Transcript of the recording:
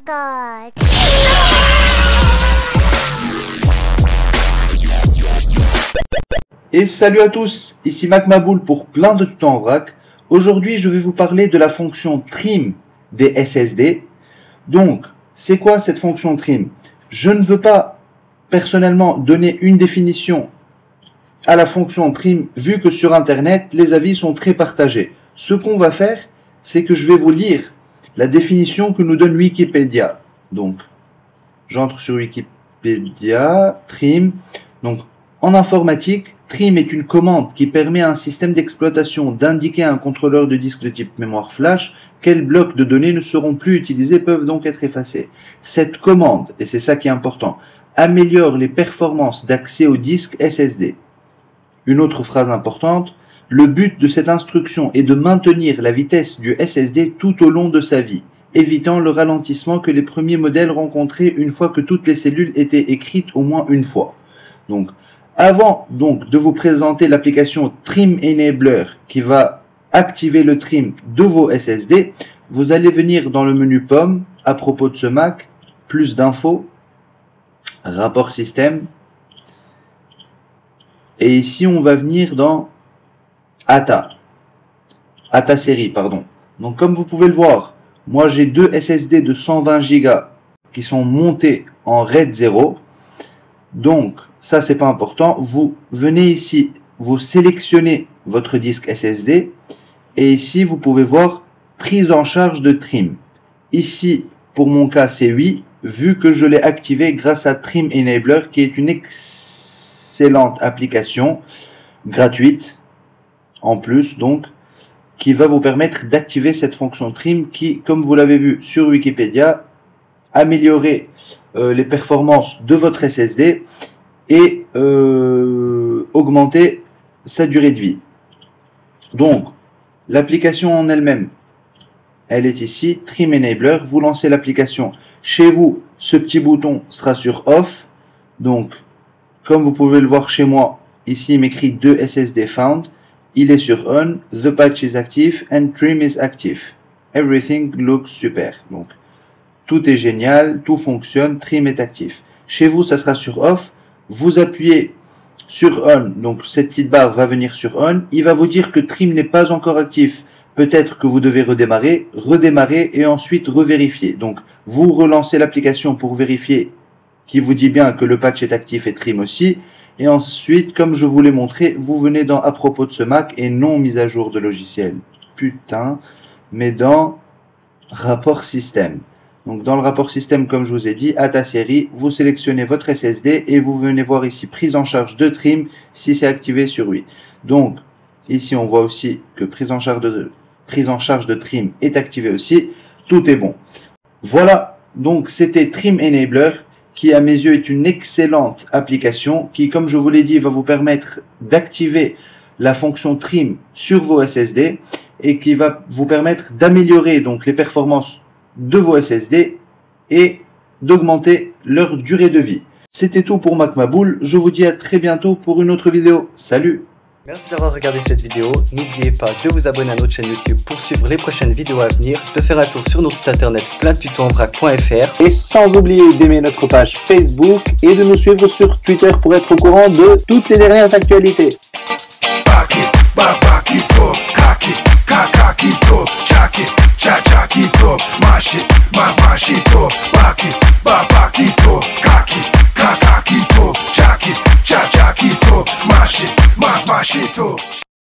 God. Et salut à tous, ici MacMaboul pour plein de tutos en vrac. Aujourd'hui, je vais vous parler de la fonction trim des SSD. Donc, c'est quoi cette fonction trim? Je ne veux pas personnellement donner une définition à la fonction trim, vu que sur Internet, les avis sont très partagés. Ce qu'on va faire, c'est que je vais vous lire la définition que nous donne Wikipédia. Donc, j'entre sur Wikipédia, trim. Donc, en informatique, trim est une commande qui permet à un système d'exploitation d'indiquer à un contrôleur de disque de type mémoire flash quels blocs de données ne seront plus utilisés, peuvent donc être effacés. Cette commande, et c'est ça qui est important, améliore les performances d'accès au disque SSD. Une autre phrase importante, le but de cette instruction est de maintenir la vitesse du SSD tout au long de sa vie, évitant le ralentissement que les premiers modèles rencontraient une fois que toutes les cellules étaient écrites au moins une fois. Donc, avant donc de vous présenter l'application Trim Enabler qui va activer le trim de vos SSD, vous allez venir dans le menu Pomme, à propos de ce Mac, plus d'infos, rapport système, et ici on va venir dans ATA série, pardon. Donc comme vous pouvez le voir, moi j'ai deux SSD de 120 Go qui sont montés en RAID 0. Donc ça c'est pas important. Vous venez ici, vous sélectionnez votre disque SSD et ici vous pouvez voir prise en charge de trim. Ici pour mon cas c'est oui, vu que je l'ai activé grâce à Trim Enabler qui est une excellente application gratuite en plus, donc, qui va vous permettre d'activer cette fonction trim qui, comme vous l'avez vu sur Wikipédia, améliorer les performances de votre SSD et augmenter sa durée de vie. Donc, l'application en elle-même, elle est ici, Trim Enabler. Vous lancez l'application chez vous, ce petit bouton sera sur Off. Donc, comme vous pouvez le voir chez moi, ici il m'écrit 2 SSD found. Il est sur On, the patch is active and trim is active. Everything looks super. Donc, tout est génial, tout fonctionne, trim est actif. Chez vous, ça sera sur Off. Vous appuyez sur On, donc cette petite barre va venir sur On. Il va vous dire que trim n'est pas encore actif. Peut-être que vous devez redémarrer et ensuite revérifier. Donc, vous relancez l'application pour vérifier qu'il vous dit bien que le patch est actif et trim aussi. Et ensuite, comme je vous l'ai montré, vous venez dans à propos de ce Mac et non mise à jour de logiciel. Putain, mais dans rapport système. Donc dans le rapport système, comme je vous ai dit, ATA série, vous sélectionnez votre SSD et vous venez voir ici prise en charge de trim si c'est activé sur oui. Donc ici on voit aussi que prise en charge de trim est activée aussi. Tout est bon. Voilà, donc c'était Trim Enabler, qui à mes yeux est une excellente application qui, comme je vous l'ai dit, va vous permettre d'activer la fonction trim sur vos SSD et qui va vous permettre d'améliorer donc les performances de vos SSD et d'augmenter leur durée de vie. C'était tout pour MacMaboul, je vous dis à très bientôt pour une autre vidéo. Salut! Merci d'avoir regardé cette vidéo, n'oubliez pas de vous abonner à notre chaîne YouTube pour suivre les prochaines vidéos à venir, de faire un tour sur notre site internet pleintdetutosenvrac.fr et sans oublier d'aimer notre page Facebook et de nous suivre sur Twitter pour être au courant de toutes les dernières actualités. Machito.